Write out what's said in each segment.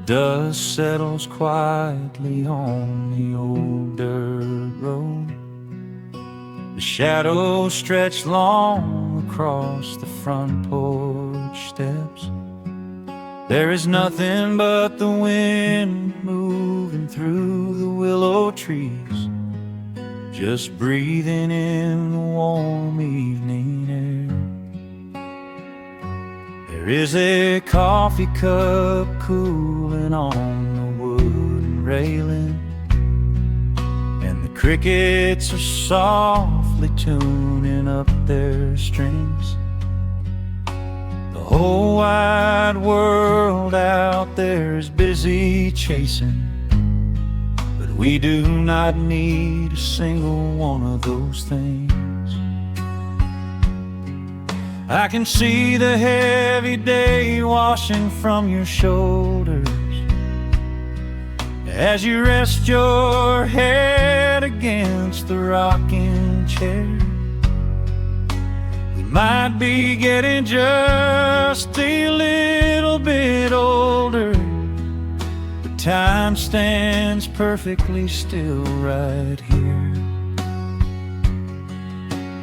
Dust settles quietly on the old dirt road. The shadows stretch long across the front porch steps. There is nothing but the wind moving through the willow trees, just breathing in the warm evening air. There is a coffee cup cooling on the wooden railing, and the crickets are softly tuning up their strings. The whole wide world out there is busy chasing, but we do not need a single one of those things. I can see the heavy day washing from your shoulders as you rest your head against the rocking chair. We might be getting just a little bit older, but time stands perfectly still right here.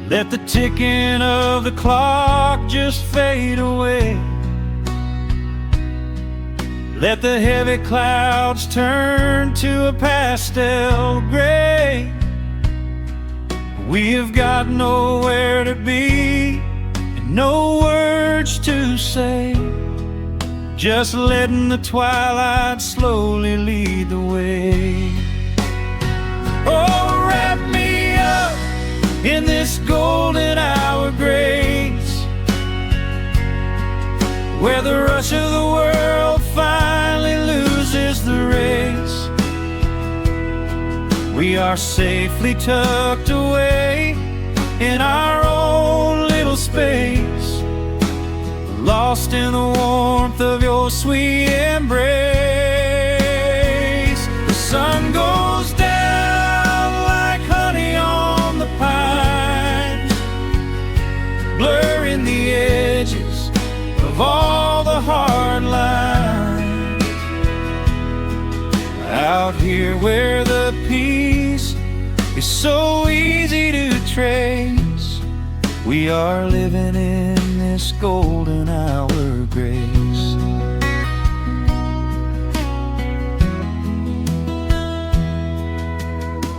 Let the ticking of the clock just fade away. Let the heavy clouds turn to a pastel gray. We have got nowhere to be and no words to say, just letting the twilight slowly lead the way. Oh, wrap me up in this golden hour grace, where the rush of the world finally loses the race. We are safely tucked away in our own little space, lost in the warmth of your sweet embrace. The sun goes down like honey on the pines, blurring the edges of all the hard lines. Out here where the peace is so easy to trace, we are living in this golden hour grace.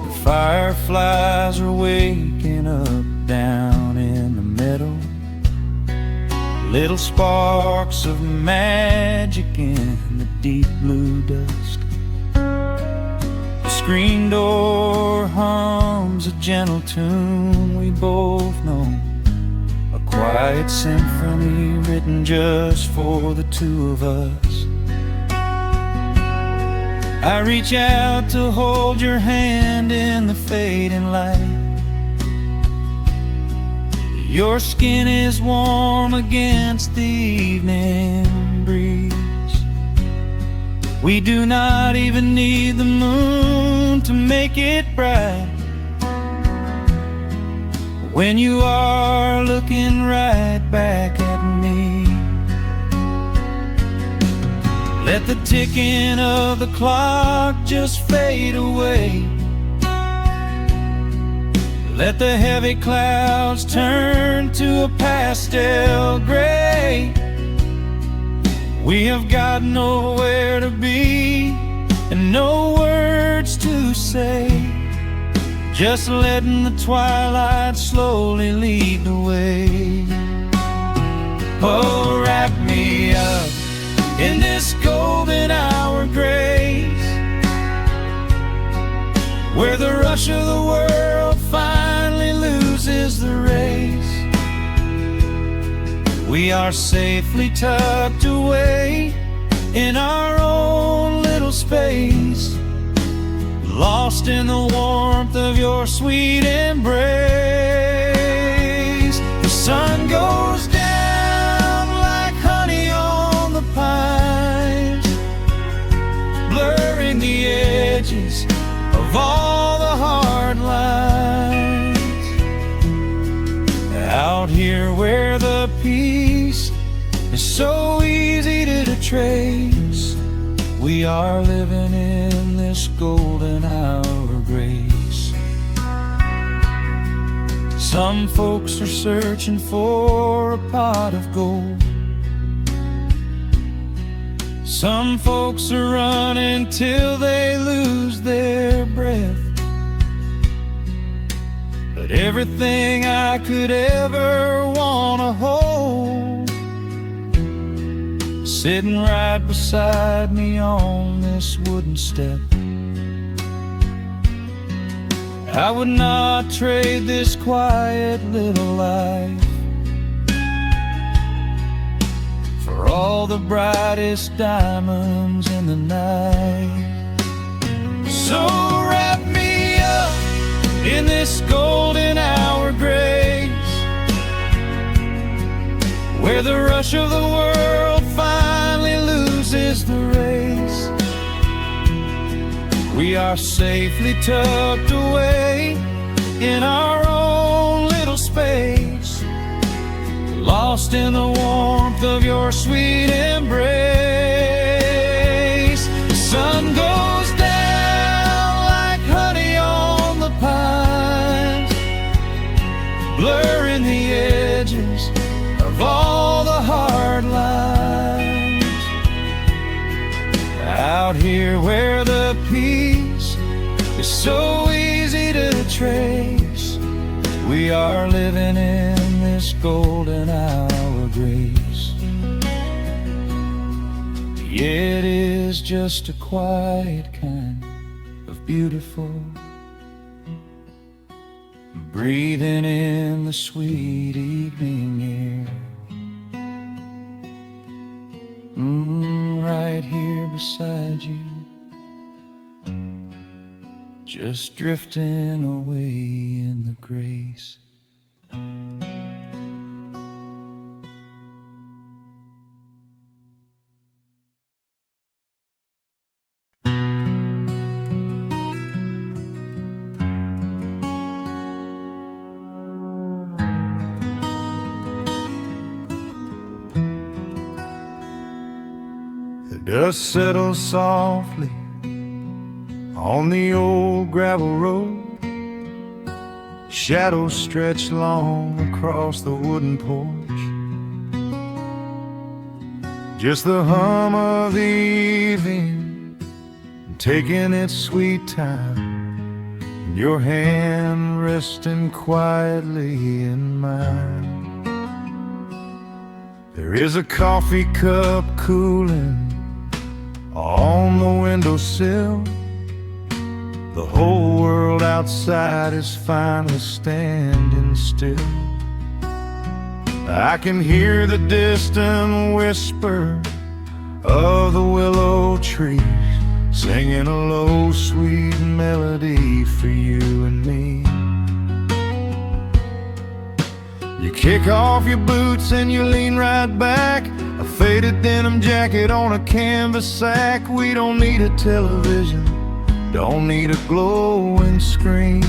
The fireflies are waking up down in the meadow, little sparks of magic in the deep blue dusk. The screen door hums a gentle tune we both know, a quiet symphony written just for the two of us. I reach out to hold your hand in the fading light. Your skin is warm against the evening breeze. We do not even need the moon to make it bright, when you are looking right back at me. Let the ticking of the clock just fade away. Let the heavy clouds turn to a pastel gray. We have got nowhere to be and no words to say, just letting the twilight slowly lead the way. Oh, wrap me up in this golden hour grace, where the rush of the world finally loses the race. We are safely tucked away in our own little space, lost in the warmth of your sweet embrace. The sun goes down like honey on the pines, blurring the edges of all the hard lines. Out here where the peace is so easy to trace, we We are living in this golden hour of grace. Some folks are searching for a pot of gold. Some folks are running till they lose their breath. But everything I could ever want to hold, sitting right beside me on this wooden step. I would not trade this quiet little life for all the brightest diamonds in the night. So wrap me up in this golden hour grace, where the rush of the world finally loses the race. We are safely tucked away in our own little space, lost in the warmth of your sweet embrace. The sun goes down like honey on the pines, blurring the edges of all the hard lines. Out here where the peace is so easy to trace, we are living in this golden hour grace. It is just a quiet kind of beautiful, breathing in the sweet evening air. Right here beside you, just drifting away in the grace. The dust settles softly on the old gravel road. Shadows stretch long across the wooden porch. Just the hum of the evening taking its sweet time, and your hand resting quietly in mine. There is a coffee cup cooling on the windowsill. The whole world outside is finally standing still. I can hear the distant whisper of the willow trees, singing a low, sweet melody for you and me. You kick off your boots and you lean right back, a faded denim jacket on a canvas sack. We don't need a television, don't need a glowing screen.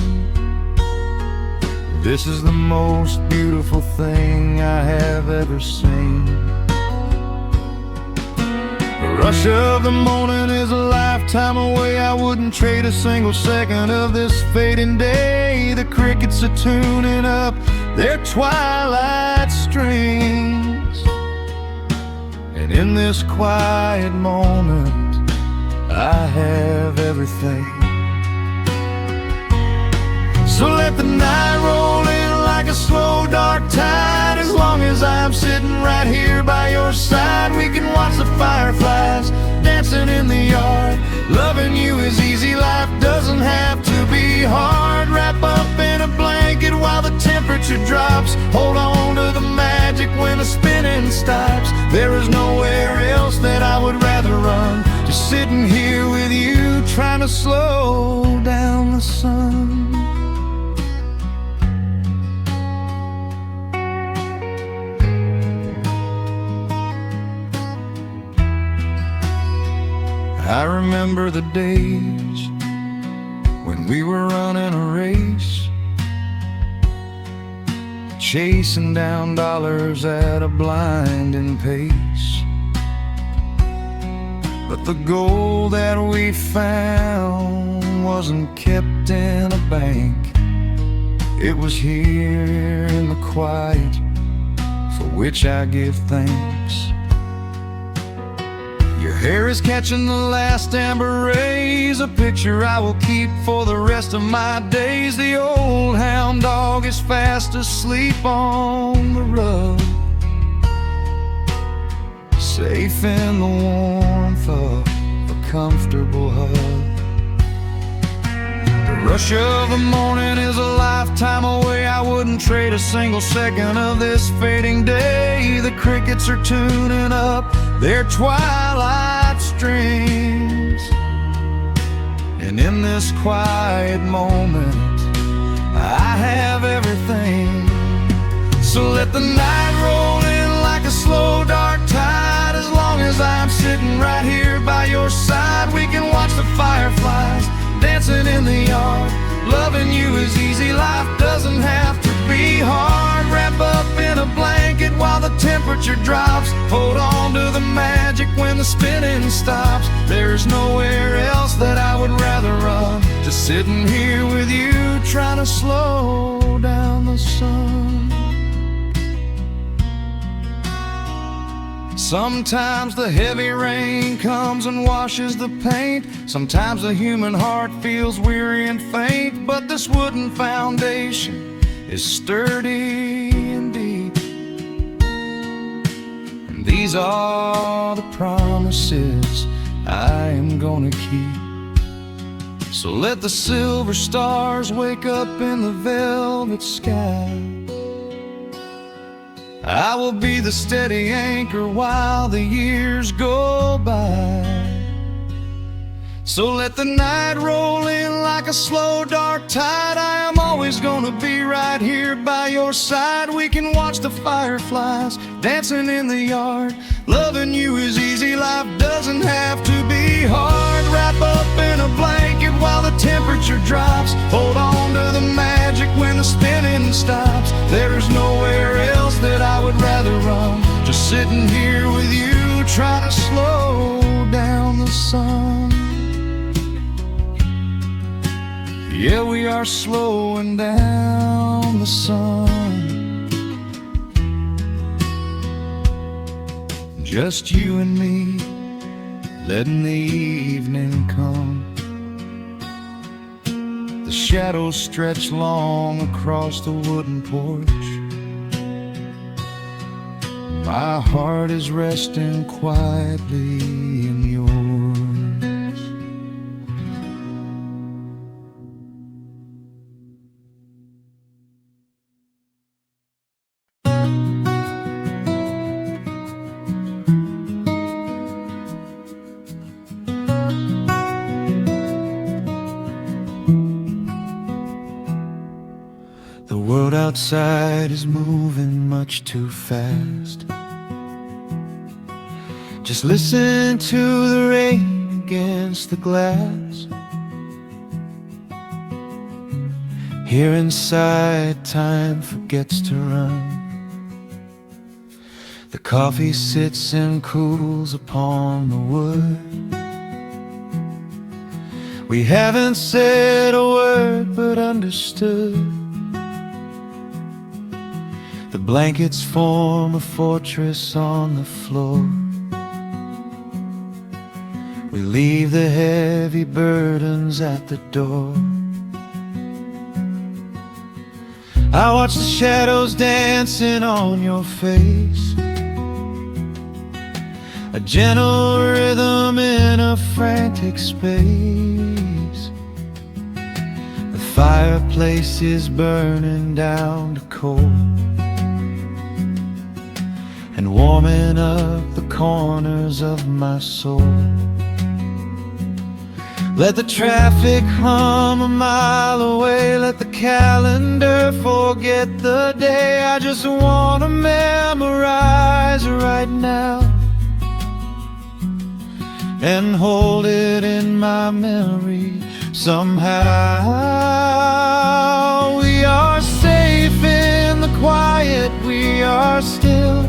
This is the most beautiful thing I have ever seen. The rush of the morning is a lifetime away. I wouldn't trade a single second of this fading day. The crickets are tuning up their twilight strings, and in this quiet moment I have everything. So let the night roll in like a slow dark tide. As long as I'm sitting right here by your side, we can watch the fireflies dancing in the yard. Loving you is easy, life doesn't have to be hard. Wrap up in a blanket while the temperature drops. Hold on to the magic when the spinning stops. There is nowhere else that I would rather run, just sitting here with you, trying to slow down the sun. I remember the days when we were running a race, chasing down dollars at a blinding pace. But the gold that we found wasn't kept in a bank. It was here in the quiet, for which I give thanks. Your hair is catching the last amber rays, a picture I will keep for the rest of my days. The old hound dog is fast asleep on the rug, safe in the warmth of a comfortable hug. The rush of the morning is a lifetime away. I wouldn't trade a single second of this fading day. The crickets are tuning up their twilight strings, and in this quiet moment I have everything. So let the night roll in like a slow dark tide. As long as I'm sitting right here by your side, we can watch the fireflies dancing in the yard. Loving you is easy, life doesn't have to be hard. Wrap up in a blanket while the temperature drops. Hold on to the magic when the spinning stops. There's nowhere else that I would rather run, just sitting here with you, trying to slow down the sun. Sometimes the heavy rain comes and washes the paint. Sometimes the human heart feels weary and faint. But this wooden foundation is sturdy and deep, and these are the promises I am gonna keep. So let the silver stars wake up in the velvet sky. I will be the steady anchor while the years go by. So let the night roll in like a slow dark tide. I am always gonna be right here by your side. We can watch the fireflies dancing in the yard. Loving you is easy, life doesn't have to be hard. Wrap up in a blanket while the temperature drops. Hold on to the magic when the spinning stops. There's nowhere else that I would rather run, just sitting here with you, trying to slow down the sun. Yeah, we are slowing down the sun. Just you and me, letting the evening come. The shadows stretch long across the wooden porch. My heart is resting quietly in yours. The world outside is moving much too fast. Just listen to the rain against the glass. Here inside, time forgets to run. The coffee sits and cools upon the wood. We haven't said a word but understood. The blankets form a fortress on the floor. We leave the heavy burdens at the door. I watch the shadows dancing on your face, a gentle rhythm in a frantic space. The fireplace is burning down to coal and warming up the corners of my soul. Let the traffic hum a mile away, let the calendar forget the day. I just wanna memorize right now and hold it in my memory somehow. We are safe in the quiet, we are still.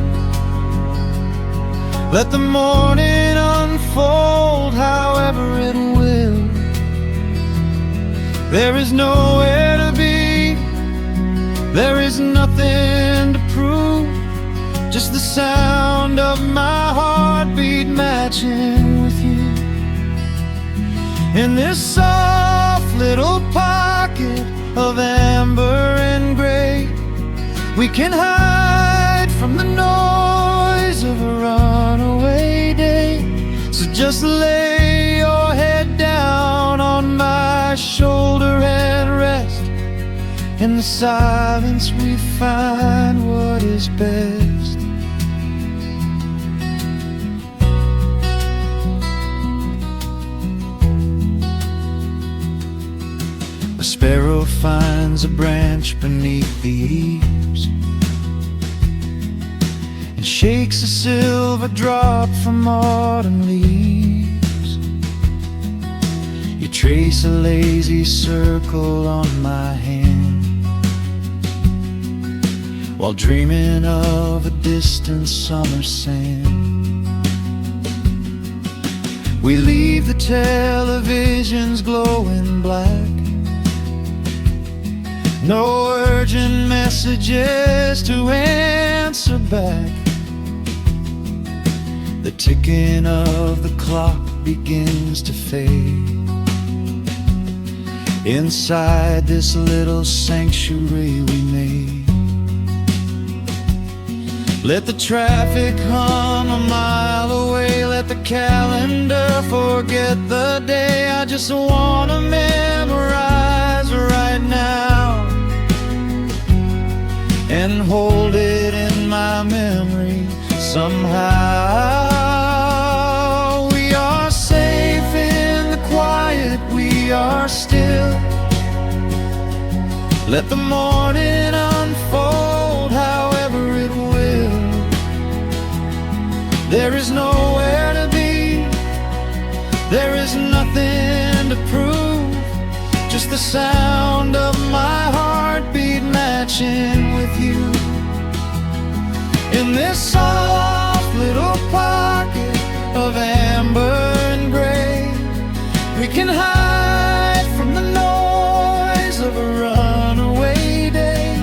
Let the morning unfold unfold however it will. There is nowhere to be, there is nothing to prove, just the sound of my heartbeat matching with you. In this soft little pocket of amber and gray, we can hide from the noise of a runaway day. So just lay your head down on my shoulder and rest. In the silence we find what is best. A sparrow finds a branch beneath the eaves and shakes a silver drop from autumn leaves. You trace a lazy circle on my hand while dreaming of a distant summer sand. We leave the televisions glowing black, no urgent messages to answer back. The ticking of the clock begins to fade inside this little sanctuary we made. Let the traffic hum a mile away, let the calendar forget the day. I just wanna memorize right now and hold it in my memory somehow. We are safe in the quiet, we are still. Let the morning unfold however it will. There is nowhere to be, there is nothing to prove, just the sound of my heartbeat matching with you. In this soft little pocket of amber and gray, we can hide from the noise of a runaway day.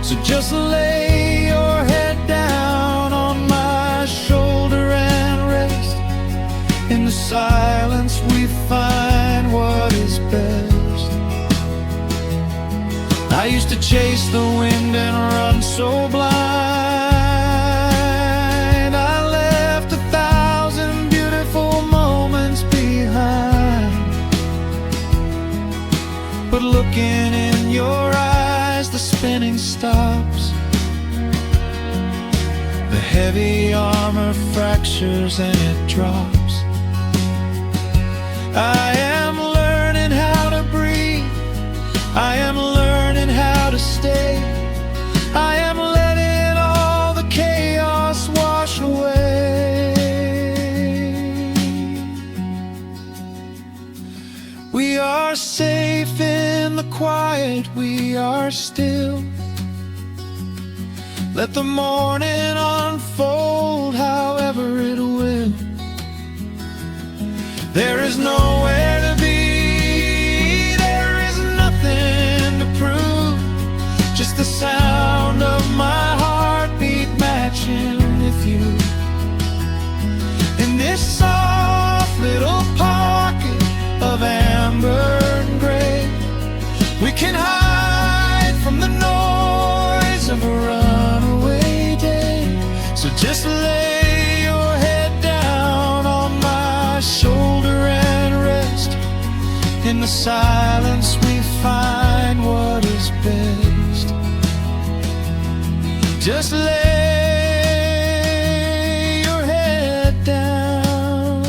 So just lay your head down on my shoulder and rest. In the silence we find what is best. I used to chase the wind and run so blind, I left 1,000 beautiful moments behind. But looking in your eyes, the spinning stops, the heavy armor fractures and it drops. I am learning how to breathe, I am learning how to stay, I am letting all the chaos wash away. We are safe in the quiet, we are still. Let the morning unfold however it will. There is nowhere to be, there is nothing to prove, just the sound of my heartbeat matching with you. In this soft little pocket of amber and gray, we can hide from the noise of a runaway day. So just lay your head down on my shoulder and rest. In the silence we find what is best. Just lay your head down.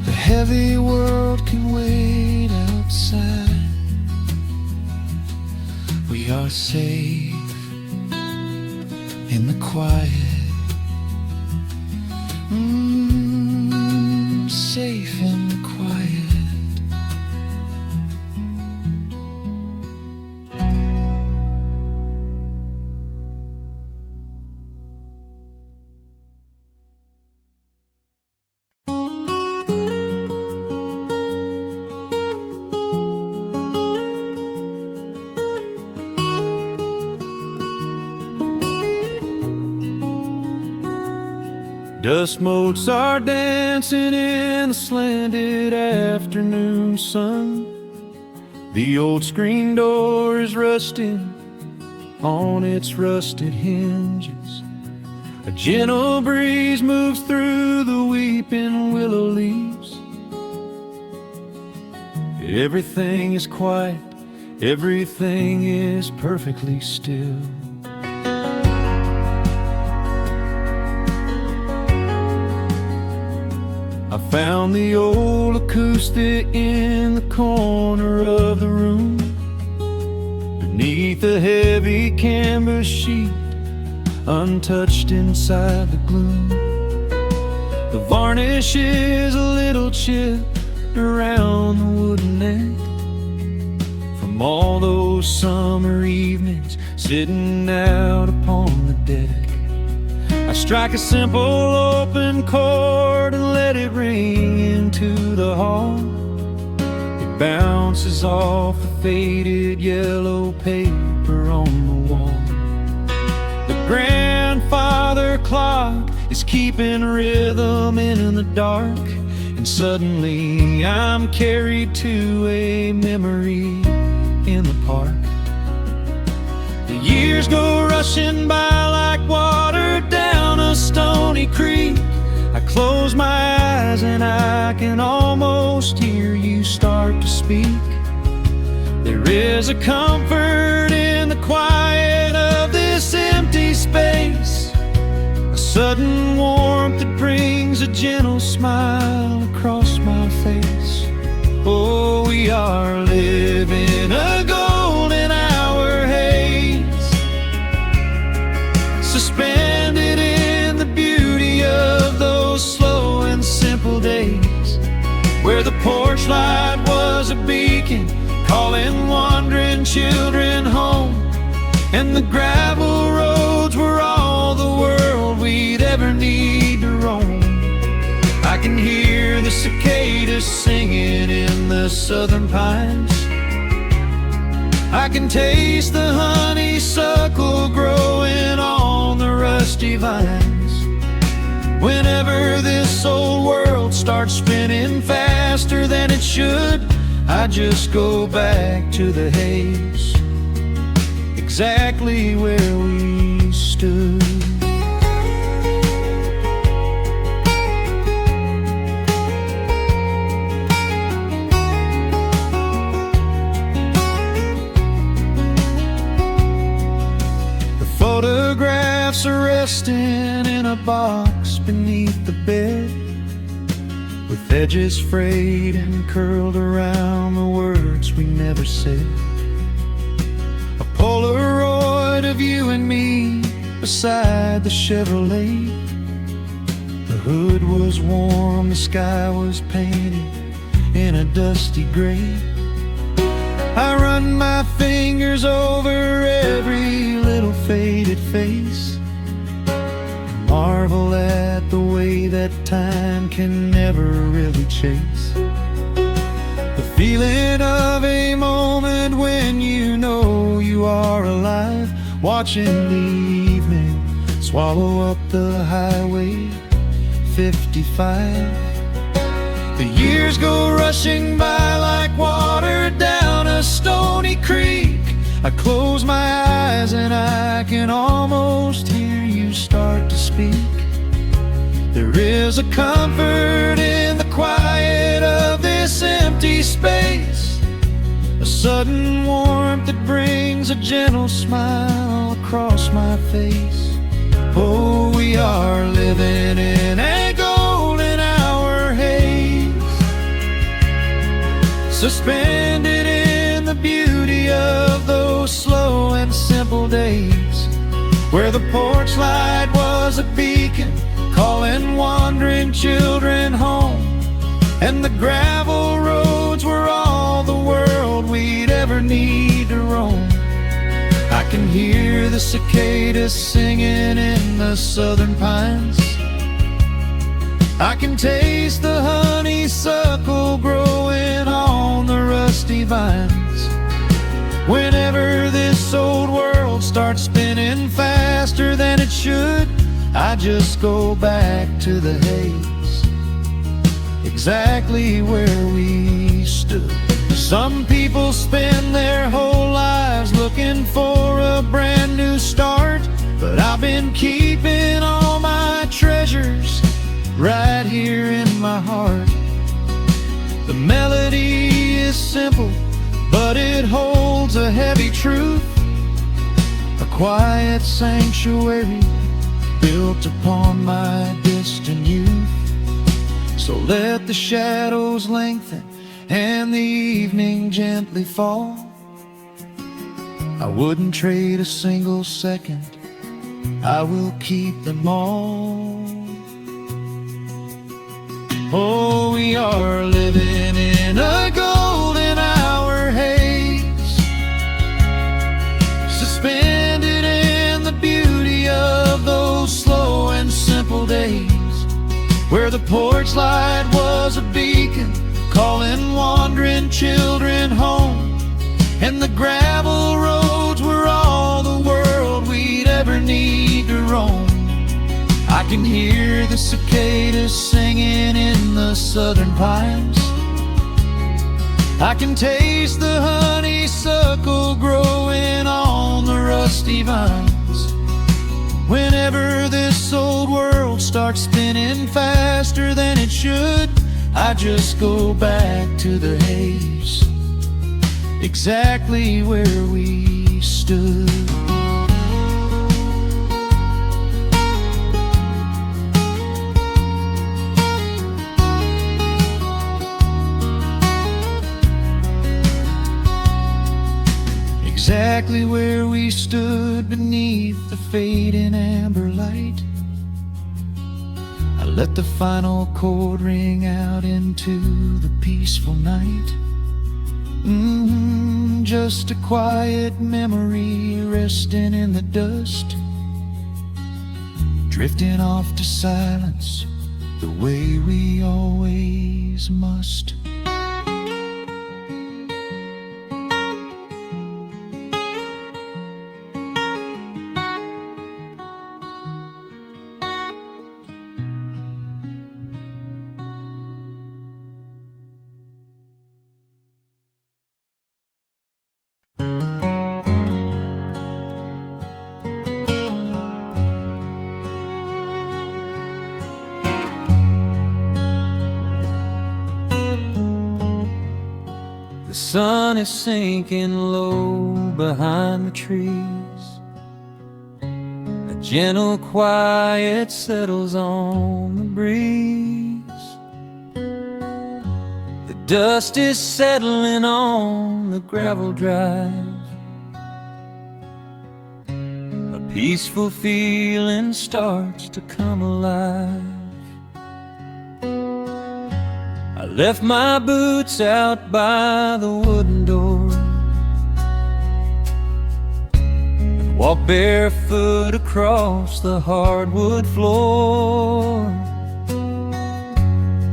The heavy world can wait outside. We are safe in the quiet. Safe in the quiet. Dust motes are dancing in the slanted afternoon sun. The old screen door is rusting on its rusted hinges. A gentle breeze moves through the weeping willow leaves. Everything is quiet, everything is perfectly still. I found the old acoustic in the corner of the room, beneath a heavy canvas sheet, untouched inside the gloom. The varnish is a little chipped around the wooden neck, from all those summer evenings sitting out upon the deck. I strike a simple open chord and let it ring into the hall. It bounces off the faded yellow paper on the wall. The grandfather clock is keeping rhythm in the dark, and suddenly I'm carried to a memory in the park. The years go rushing by like water down a stony creek. I close my eyes and I can almost hear you start to speak. There is a comfort in the quiet of this empty space, a sudden warmth that brings a gentle smile across my face. Oh, we are living a golden hour haze, suspended in the beauty of those slow and simple days, where the porch light was a beacon calling wandering children home, and the gravel roads were all the world we'd ever need to roam. I can hear the cicadas singing in the southern pines. I can taste the honeysuckle growing on the rusty vines. Whenever this old world starts spinning faster than it should, I just go back to the haze, exactly where we stood. Photographs are resting in a box beneath the bed, with edges frayed and curled around the words we never said. A Polaroid of you and me beside the Chevrolet. The hood was warm, the sky was painted in a dusty gray. I run my fingers over every little faded face, marvel at the way that time can never really chase. The feeling of a moment when you know you are alive, watching the evening swallow up the highway 55. The years go rushing by like water down a stony creek. I close my eyes and I can almost hear you start to speak. There is a comfort in the quiet of this empty space, a sudden warmth that brings a gentle smile across my face. Oh, we are living in a golden hour haze, suspended in the beauty of those slow and simple days, where the porch light was a beacon calling wandering children home, and the gravel roads were all the world we'd ever need to roam. I can hear the cicadas singing in the southern pines. I can taste the honeysuckle growing on the rusty vines. Whenever this old world starts spinning faster than it should, I I just go back to the haze, exactly where we stood. Some people spend their whole lives looking for a brand new start, but I've been keeping all my treasures right here in my heart. The melody is simple, but it holds a heavy truth, a quiet sanctuary built upon my distant youth. So let the shadows lengthen and the evening gently fall. I wouldn't trade a single second, I will keep them all. Oh, we are living in a golden hour haze, suspended in the beauty of those slow and simple days, where the porch light was a beacon calling wandering children home, and the gravel roads were all the world we'd ever need to roam. I can hear the cicadas singing in the southern pines, I can taste the honeysuckle growing on the rusty vines. Whenever this old world starts spinning faster than it should, I just go back to the haze, exactly where we stood. Exactly where we stood beneath the fading amber light. I let the final chord ring out into the peaceful night. Just a quiet memory resting in the dust, drifting off to silence the way we always must. The sun is sinking low behind the trees, a gentle quiet settles on the breeze. The dust is settling on the gravel drive, a peaceful feeling starts to come alive. I left my boots out by the wooden door and walked barefoot across the hardwood floor.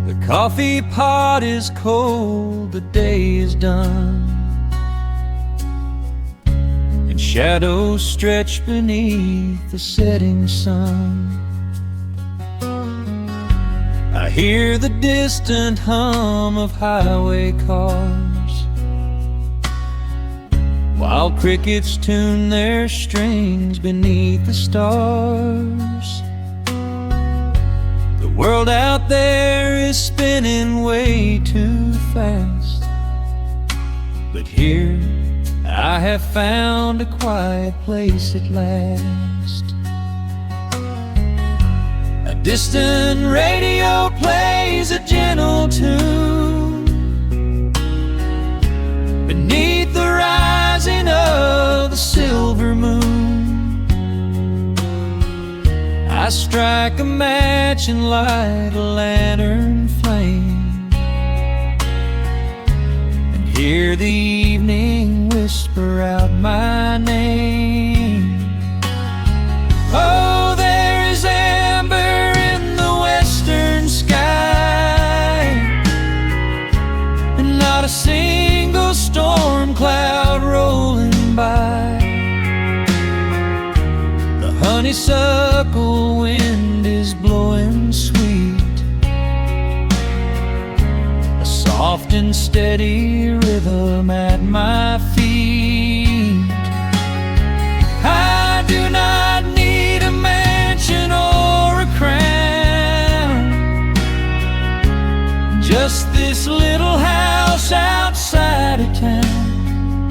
The coffee pot is cold, the day is done, and shadows stretch beneath the setting sun. I hear the distant hum of highway cars, while crickets tune their strings beneath the stars. The world out there is spinning way too fast, but here I have found a quiet place at last. A distant radio plays a gentle tune beneath the rising of the silver moon. I strike a match and light a lantern flame, and hear the evening whisper out my name. Oh, there is amber in the western sky, and not a single storm cloud rolling by. The honey honeysuckle wind is blowing sweet, a soft and steady rhythm at my feet. I do not need a mansion or a crown, just this little house outside of town,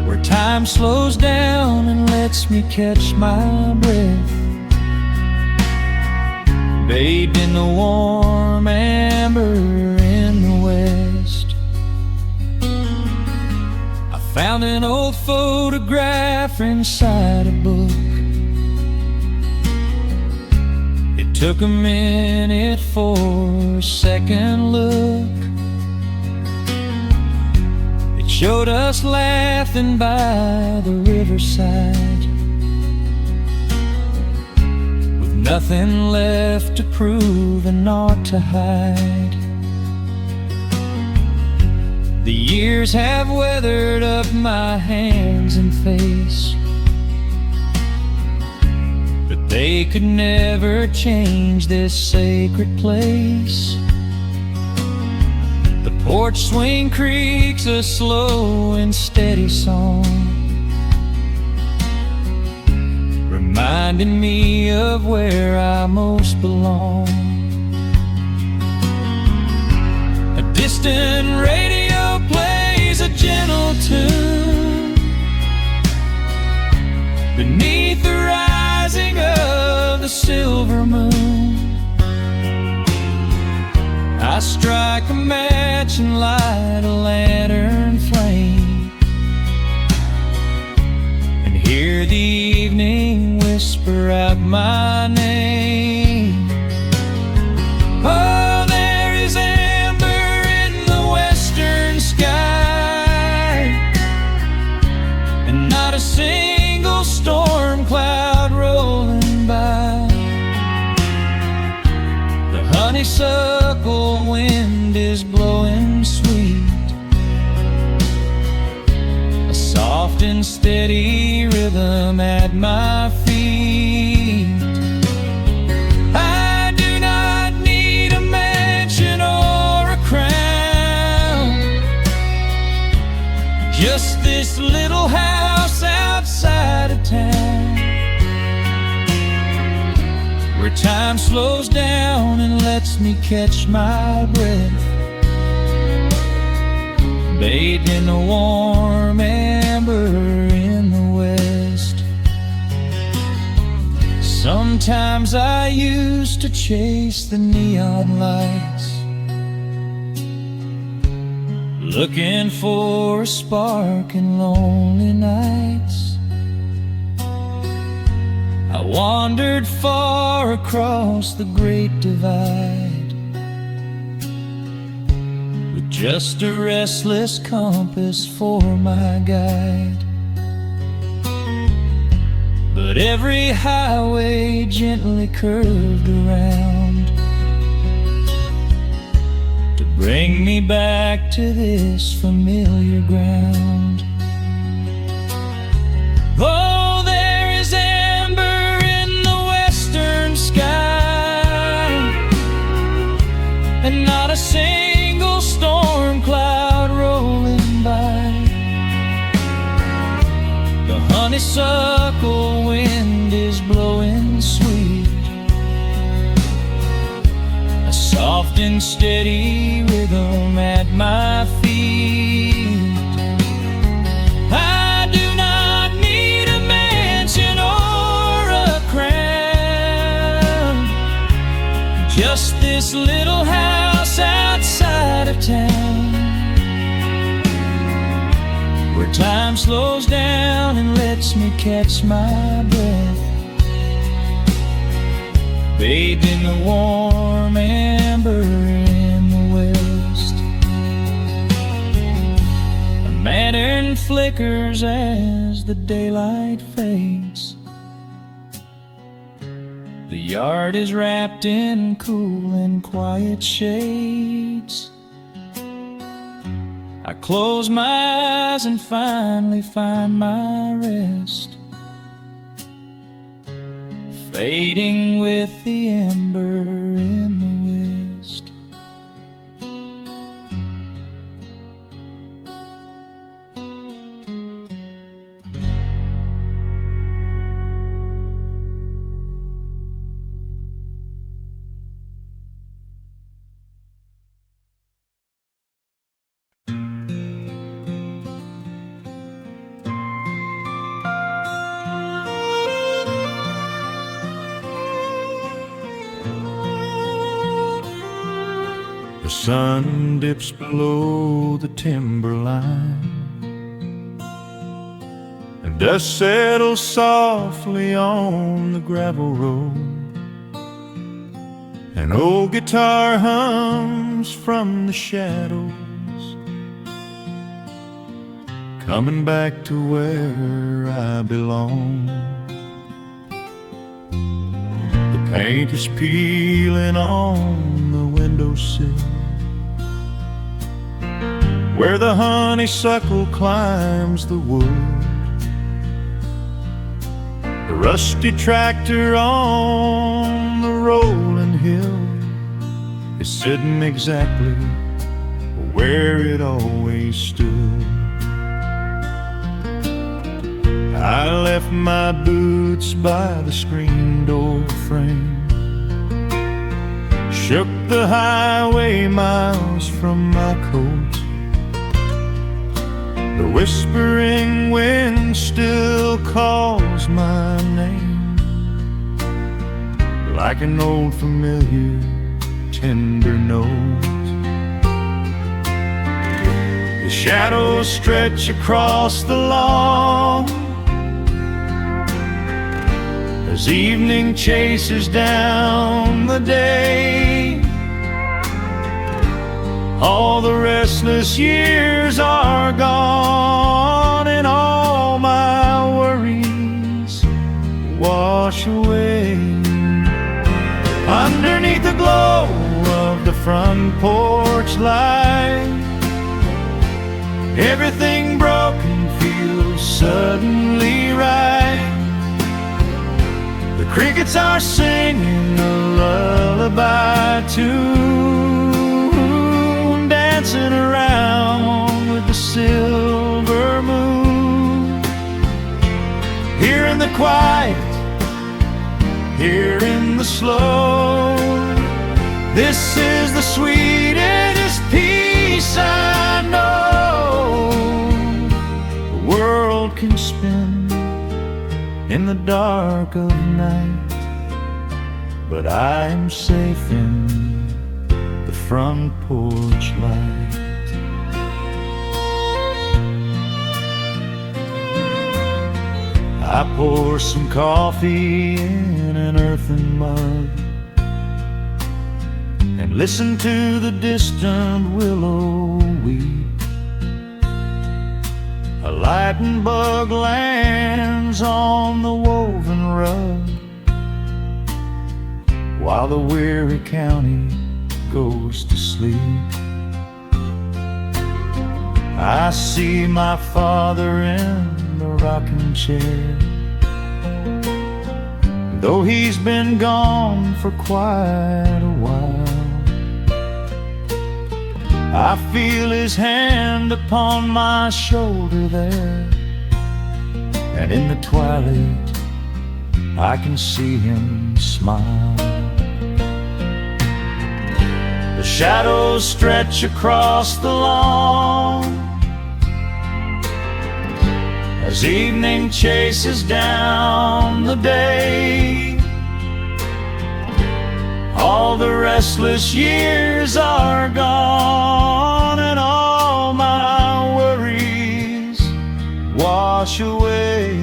where time slows down and lets me catch my breath, bathed in the warm amber in the west. I found an old photograph inside a book. It took a minute for a second look. It showed us laughing by the riverside, with nothing left to prove and naught to hide. The years have weathered up my hands and face, but they could never change this sacred place. The porch swing creaks a slow and steady song, reminding me of where I most belong. A distant radio plays a gentle tune beneath the rising of the silver moon. I strike a match and light a lantern flame, and hear the evening whisper out my name. Oh, there is amber in the western sky, and not a single storm cloud rolling by. The honeysuckle wind is blowing sweet, a soft and steady rhythm at my feet. I do not need a mansion or a crown, just this little house outside of town, where time slows down and lets me catch my breath, bathed in the warm amber in the west. Sometimes I used to chase the neon lights, looking for a spark in lonely nights. I wandered far across the great divide, with just a restless compass for my guide. But every highway gently curved around to bring me back to this familiar ground. Oh, there is amber in the western sky, and not a single storm cloud rolling by. The honeysuckle wind is blowing sweet, a soft and steady rhythm at my feet. I do not need a mansion or a crown, just this little house outside of town, where time slows down and lets me catch my breath, bathed in the warm amber in the west. A lantern flickers as the daylight fades. The yard is wrapped in cool and quiet shades. I close my eyes and finally find my rest, fading with the ember in the west. The sun dips below the timberline, and dust settles softly on the gravel road. An old guitar hums from the shadows, coming back to where I belong. The paint is peeling on the windowsill, where the honeysuckle climbs the wood. The rusty tractor on the rolling hill is sitting exactly where it always stood. I left my boots by the screen door frame, shook the highway miles from my coat. The whispering wind still calls my name, like an old familiar tender note. The shadows stretch across the lawn as evening chases down the day. All the restless years are gone, and all my worries wash away. Underneath the glow of the front porch light, everything broken feels suddenly right. The crickets are singing a lullaby tune, dancing around with the silver moon. Here in the quiet, here in the slow, this is the sweetest peace I know. The world can spin in the dark of night, but I am safe in the front porch light. I pour some coffee in an earthen mug and listen to the distant willow weep. A lightning bug lands on the woven rug, while the weary county goes to sleep. I see my father in the rocking chair, though he's been gone for quite a while. I feel his hand upon my shoulder there, and in the twilight I can see him smile. The shadows stretch across the lawn as evening chases down the day. All the restless years are gone, and all my worries wash away.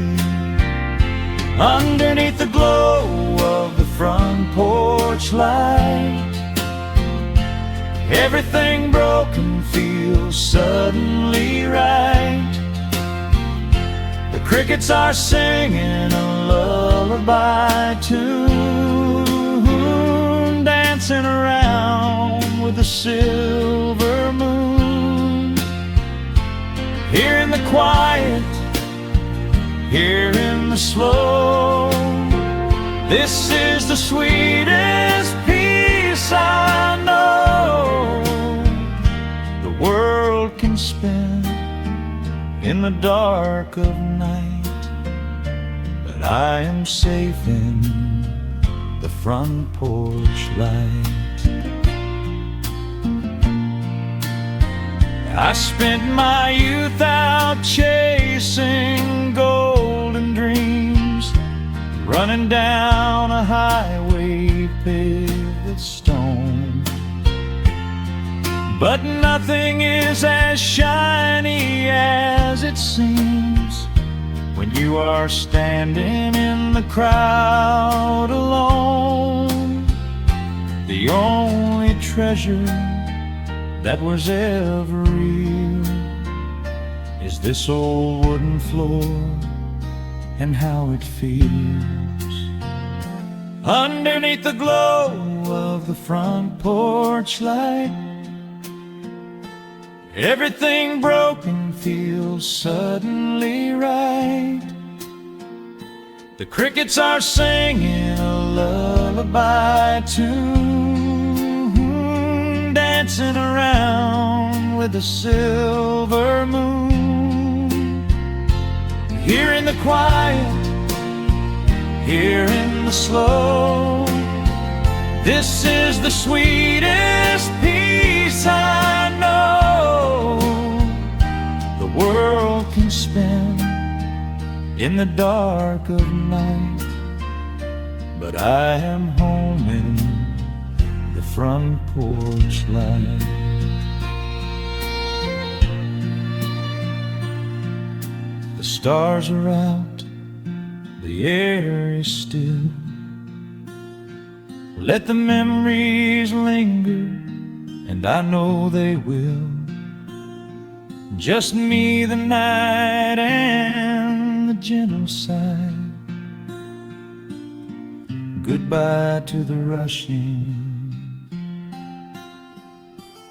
Underneath the glow of the front porch light, everything broken feels suddenly right. The crickets are singing a lullaby tune, dancing around with the silver moon. Here in the quiet, here in the slow, This is the sweetest peace I know the world can spend in the dark of night, but I am safe in the front porch light. I spent my youth out chasing golden dreams, running down a highway paved with stone. But nothing is as shiny as it seems when you are standing in the crowd alone. The only treasure that was ever real is this old wooden floor and how it feels. Underneath the glow of the front porch light, everything broken feels suddenly right. The crickets are singing a lullaby tune, dancing around with the silver moon. Here in the quiet, here in the slow, this is the sweetest peace I know the world can spend in the dark of night, but I am home in the front porch light. The stars are out, the air is still. Let the memories linger, and I know they will. Just me, the night, and the gentle sigh. Goodbye to the rushing,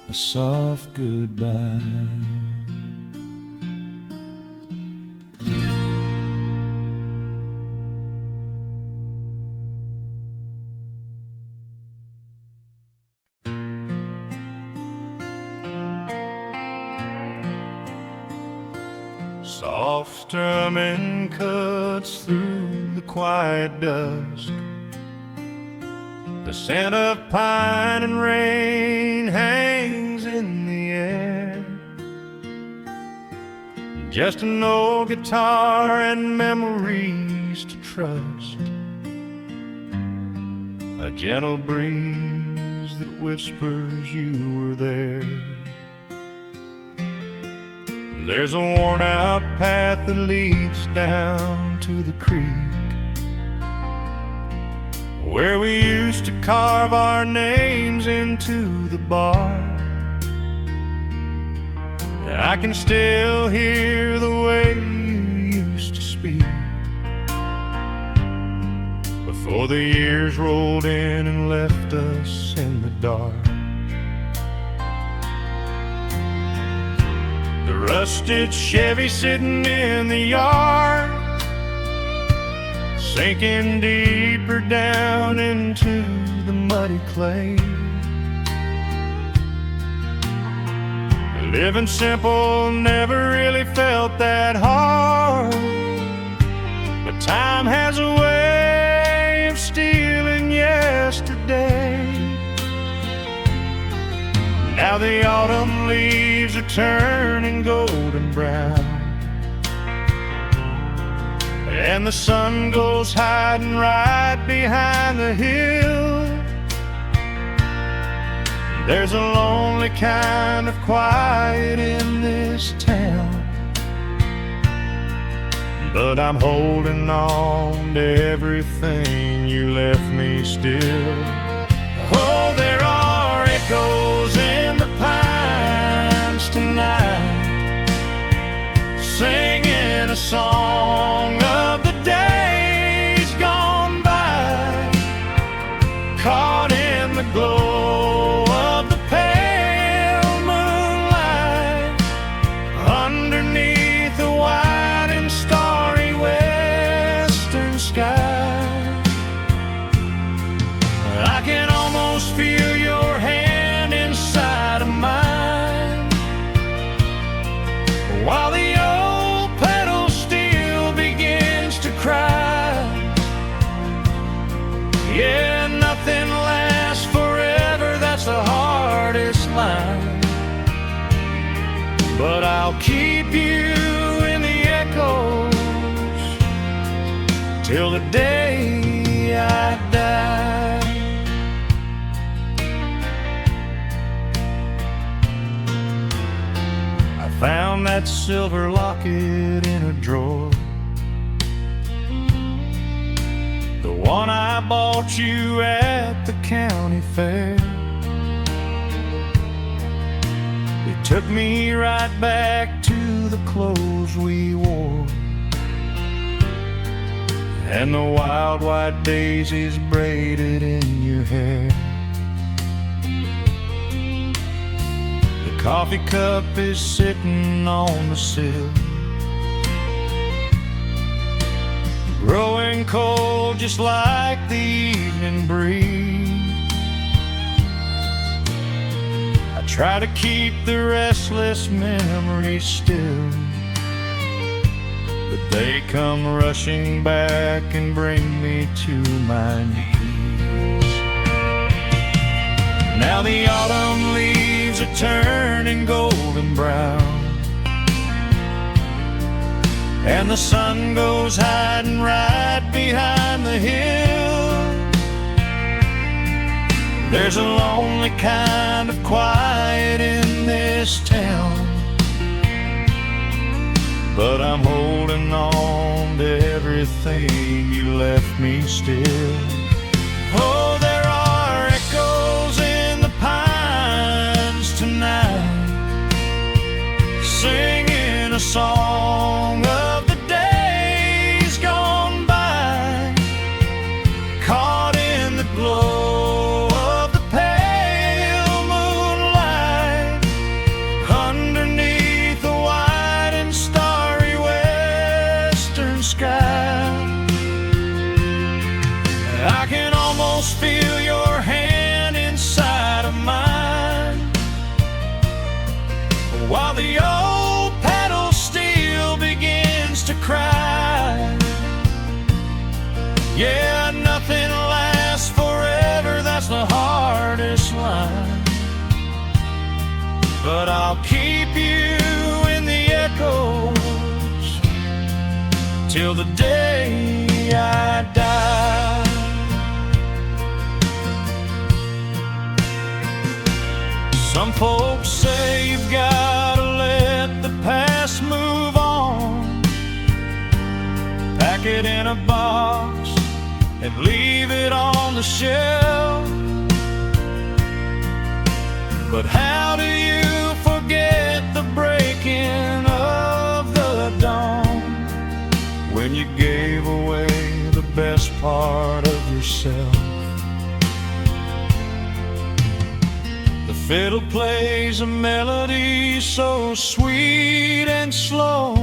a soft goodbye. Soft strumming cuts through the quiet dusk. The scent of pine and rain hangs in the air. Just an old guitar and memories to trust. A gentle breeze that whispers you were there. There's a worn-out path that leads down to the creek, where we used to carve our names into the bark. I can still hear the way you used to speak before the years rolled in and left us in the dark. The rusted Chevy sitting in the yard, sinking deeper down into the muddy clay. Living simple never really felt that hard, but time has a way of stealing yesterday. Now the autumn leaves are turning golden brown, and the sun goes hiding right behind the hill. There's a lonely kind of quiet in this town, but I'm holding on to everything you left me still. Oh, there are echoes in the pines tonight, singing a song of the days gone by, caught in the glow of the pale moonlight, underneath the white and starry western sky. but I'll keep you in the echoes till the day I die. I found that silver locket in a drawer, the one I bought you at the county fair. It took me right back to the clothes we wore and the wild white daisies braided in your hair. The coffee cup is sitting on the sill, growing cold just like the evening breeze. I try to keep the restless memories still, but they come rushing back and bring me to my knees. Now the autumn leaves are turning golden brown, and the sun goes hiding right behind the hill. There's a lonely kind of quiet in this town, but I'm holding on to everything you left me still. Oh, there are echoes in the pines tonight, singing a song of the days gone by, caught in the glow of the pale moonlight, underneath the white and starry western sky. I can almost feel your hand inside of mine, while the old pedal steel begins to cry. Yeah, nothing lasts forever, that's the hardest line, but I'll keep you in the echoes till the day I die. Some folks say you've gotta let the past move on, pack it in a box and leave it on the shelf. But how do you forget the breaking of the dawn, when you gave away the best part of yourself? The fiddle plays a melody so sweet and slow,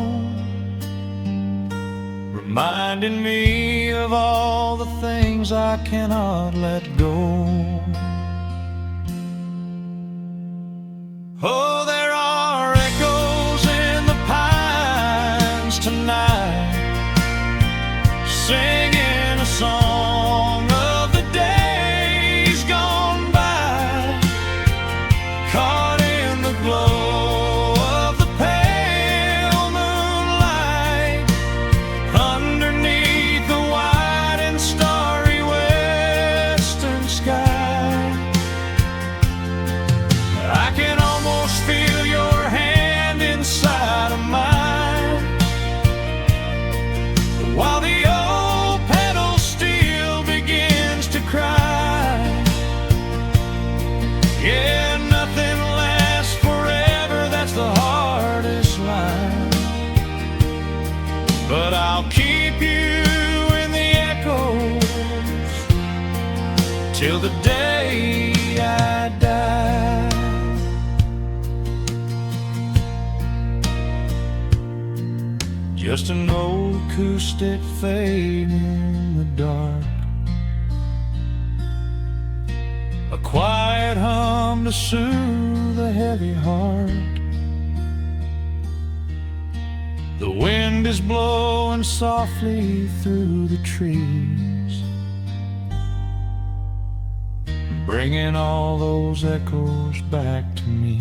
reminding me of all the things I cannot let go. Oh, there are echoes in the pines tonight, singing a song of the days gone by, caught in the glow of the pale moonlight, underneath the white and starry western sky. I can almost feel your hand inside of mine, while the old pedal steel begins to cry. Yeah, nothing lasts forever, that's the hardest line, but I'll keep you in the echoes till the day I die. Just an old acoustic fading in the dark, a quiet hum to soothe a heavy heart. The wind is blowing softly through the trees, bringing all those echoes back to me.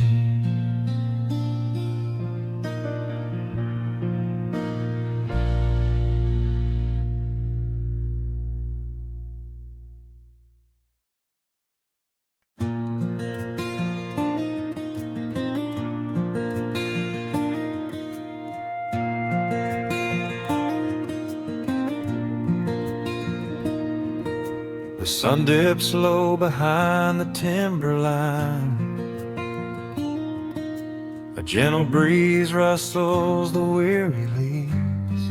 sun dips low behind the timberline. A gentle breeze rustles the weary leaves.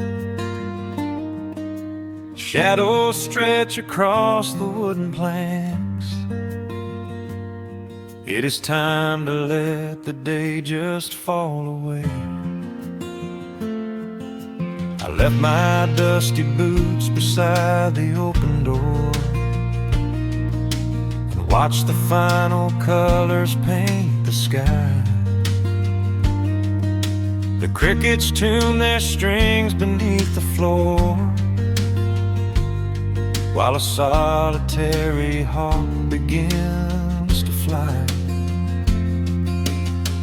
Shadows stretch across the wooden planks. It is time to let the day just fall away. I left my dusty boots beside the open door and watched the final colors paint the sky. The crickets tune their strings beneath the floor, while a solitary hawk begins to fly.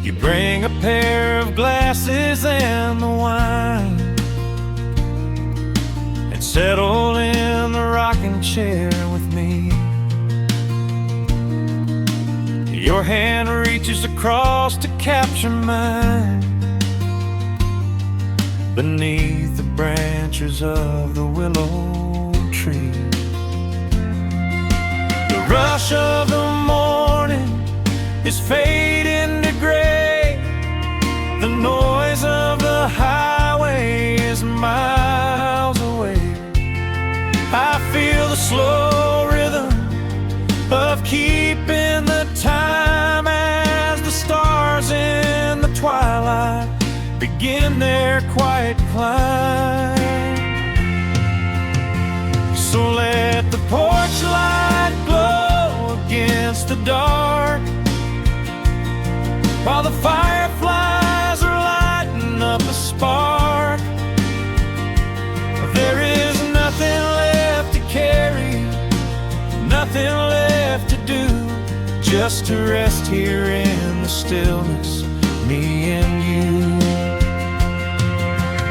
You bring a pair of glasses and the wine, and settle in the rocking chair with me. Your hand reaches across to capture mine, beneath the branches of the willow tree. The rush of the morning is fading to gray. The noise of the highway is miles away. I feel the slow rhythm of keeping the time as the stars in the twilight begin their quiet climb. So let the porch light glow against the dark, while the fireflies are lighting up a spark. There is nothing left to carry, nothing left to do, just to rest here in the stillness, me and you.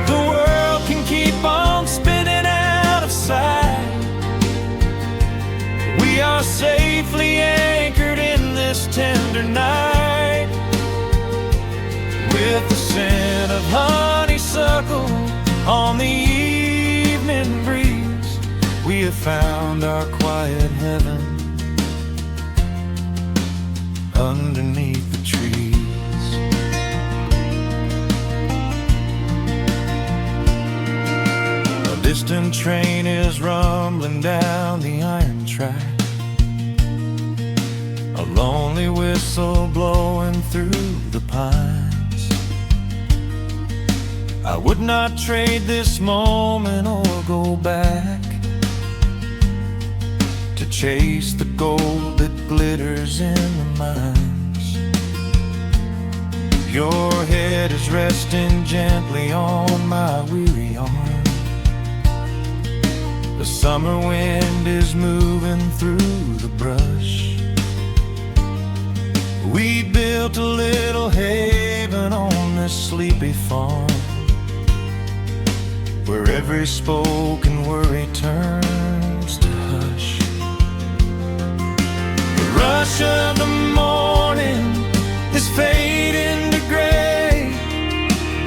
The world can keep on spinning out of sight. We are safely anchored in this tender night. With the scent of honeysuckle on the evening breeze, we have found our quiet heaven underneath the trees. A distant train is rumbling down the iron track, a lonely whistle blowing through the pines. I would not trade this moment or go back to chase the gold that glitters in the mines. Your head is resting gently on my weary arm. The summer wind is moving through the brush. We built a little haven on this sleepy farm, where every spoken worry turns to hush. The rush of the morning is fading to gray.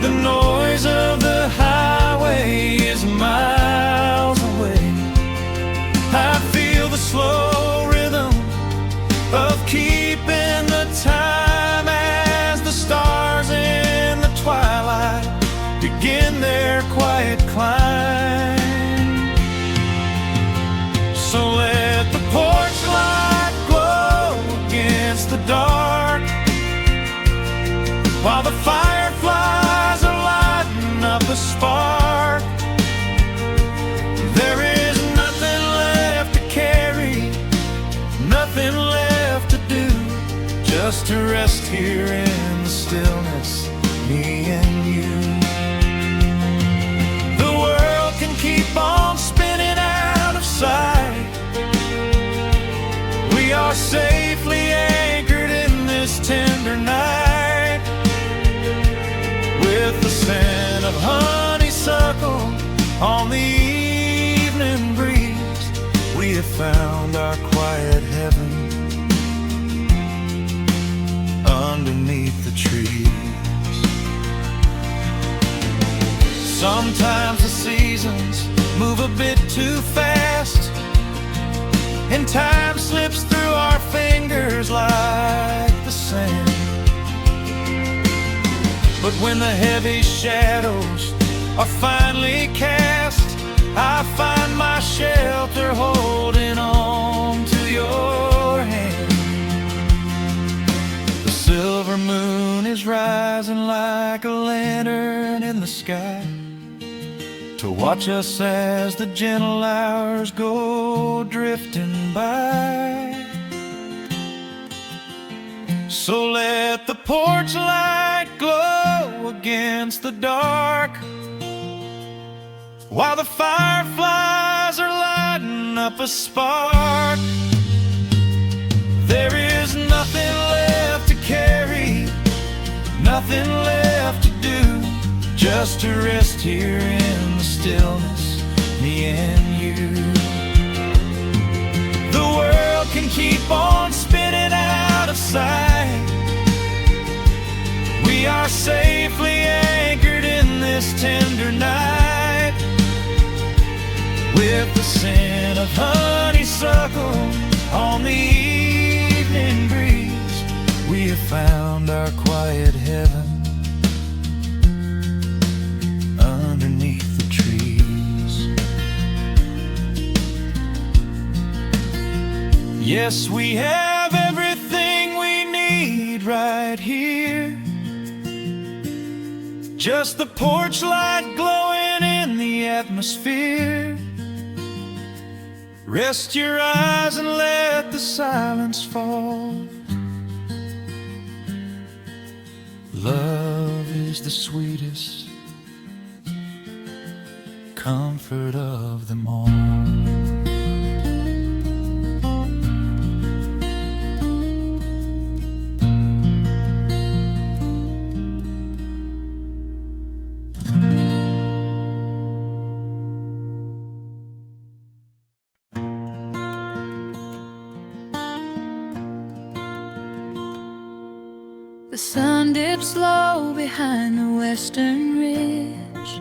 The noise of the highway is miles away. I feel the slow rhythm of keeping the time as the stars in the twilight begin their quiet climb. So let the porch light glow against the dark, while the fireflies are lighting up a spark. There is nothing left to carry, nothing left to do, just to rest here in the stillness, me and you. Keep on spinning out of sight. We are safely anchored in this tender night. With the scent of honeysuckle on the evening breeze, we have found our quiet heaven underneath the trees. Sometimes the seasons move a bit too fast. and time slips through our fingers like the sand. But when the heavy shadows are finally cast, I find my shelter holding on to your hand. The silver moon is rising like a lantern in the sky to watch us as the gentle hours go drifting by. So let the porch light glow against the dark, while the fireflies are lighting up a spark. There is nothing left to carry, nothing left to do, just to rest here in the stillness, me and you. The world can keep on spinning out of sight. We are safely anchored in this tender night, with the scent of honeysuckle on the evening breeze. We have found our quiet heaven underneath the trees. Yes, we have everything we need right here. Just the porch light glowing in the atmosphere. Rest your eyes and let the silence fall. Love is the sweetest comfort of them all. The sun dips low behind the western ridge.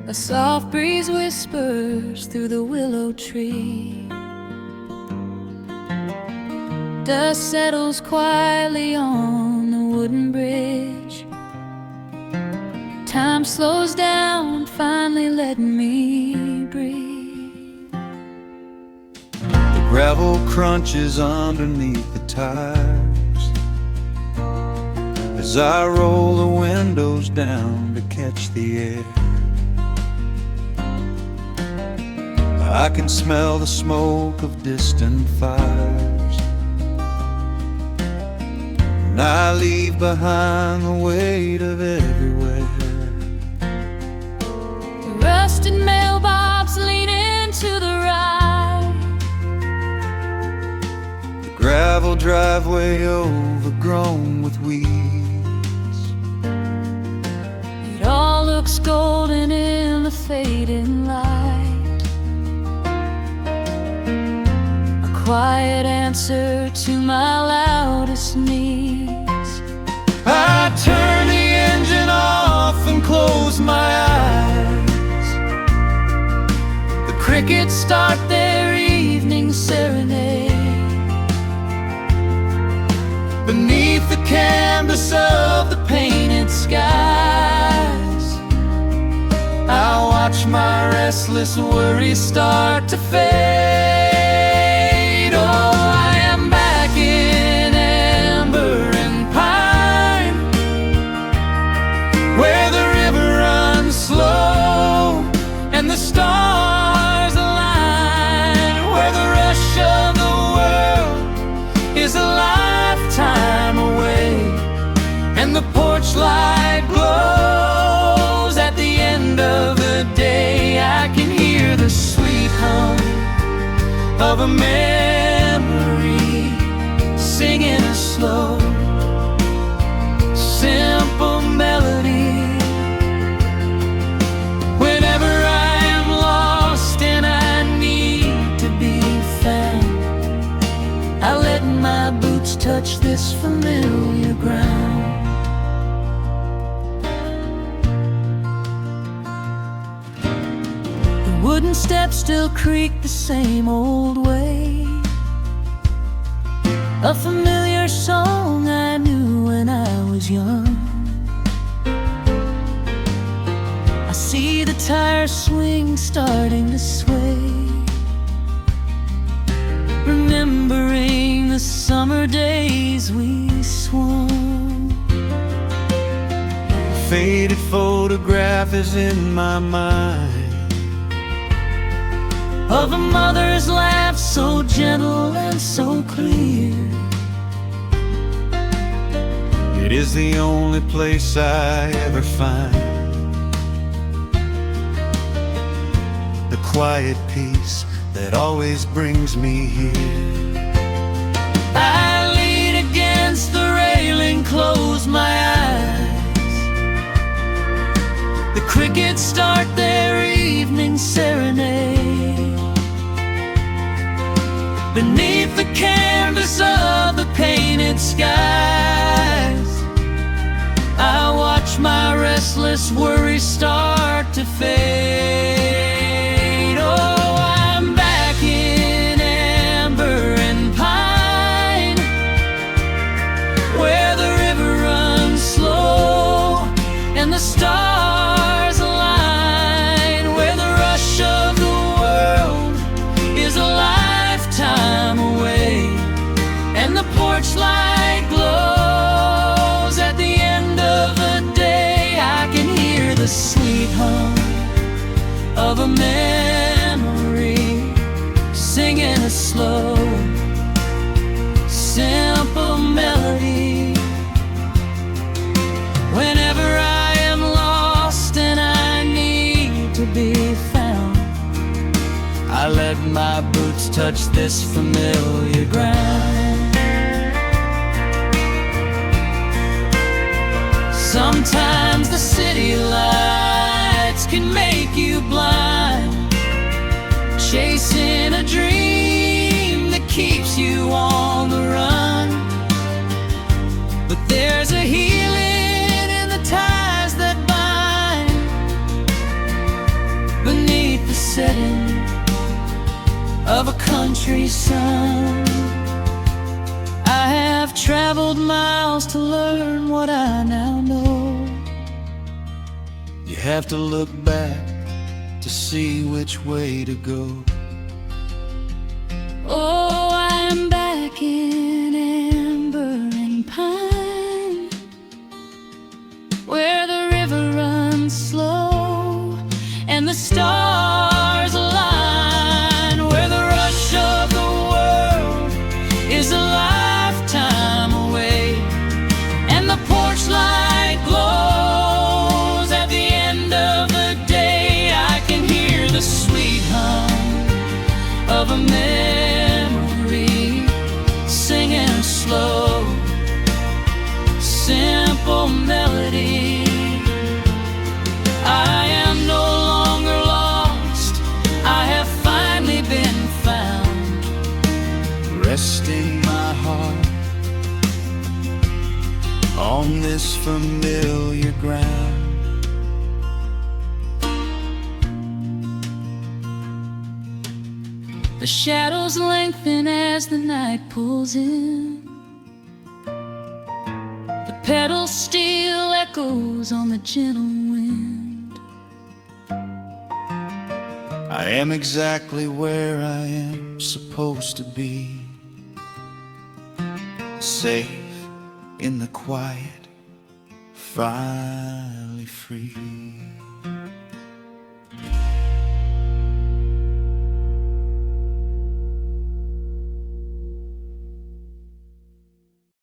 A soft breeze whispers through the willow tree. Dust settles quietly on the wooden bridge. Time slows down, finally letting me breathe. The gravel crunches underneath the tires as I roll the windows down to catch the air. I can smell the smoke of distant fires, and I leave behind the weight of everywhere. The rusted mailbox leaning to the right, The gravel driveway overgrown with weeds. it all looks golden in the fading light. A quiet answer to my loudest needs. I turn the engine off and close my eyes. The crickets start their evening serenade. Beneath the canvas of the painted skies, I watch my restless worries start to fade. Oh, I am back in amber and pine, where the river runs slow and the stars align, where the rush of the world is a lifetime away, and the porch light glows at the end of the day. I can hear the sweet hum of a memory singing a slow, simple melody. Whenever I am lost and I need to be found, I let my boots touch this familiar ground. The wooden steps still creak the same old way. A familiar song I knew when I was young. I see the tire swing starting to sway, remembering the summer days we swung. A faded photograph is in my mind of a mother's laugh, so gentle and so clear. It is the only place I ever find the quiet peace that always brings me here. I lean against the railing, close my eyes. The crickets start their evening serenade. Beneath the canvas of the painted skies, I watch my restless worries start to fade. Oh, I'm back in amber and pine, where the river runs slow and the stars align, where the rush of the world is a lifetime away, and the porch light glows at the end of the day. I can hear the sweet hum of a memory singing a slow, simple melody. Whenever I am lost and I need to be found, I let my boots touch this familiar ground. Sometimes the city lights can make you blind, chasing a dream that keeps you on the run. But there's a healing in the ties that bind beneath the setting of a country sun. I have traveled miles to learn what I now know. You have to look back to see which way to go. Oh, I'm back in amber and pine, where the river runs slow and the stars align, where the rush of the world is a lifetime away, and the porch light glows at the end of the day. I can hear the sweet hum of a memory singing a slow, simple melody. I am no longer lost, I have finally been found, Resting my heart on this familiar ground. the shadows lengthen as the night pulls in. The pedal steel echoes on the gentle wind. I am exactly where I am supposed to be, safe in the quiet, finally free.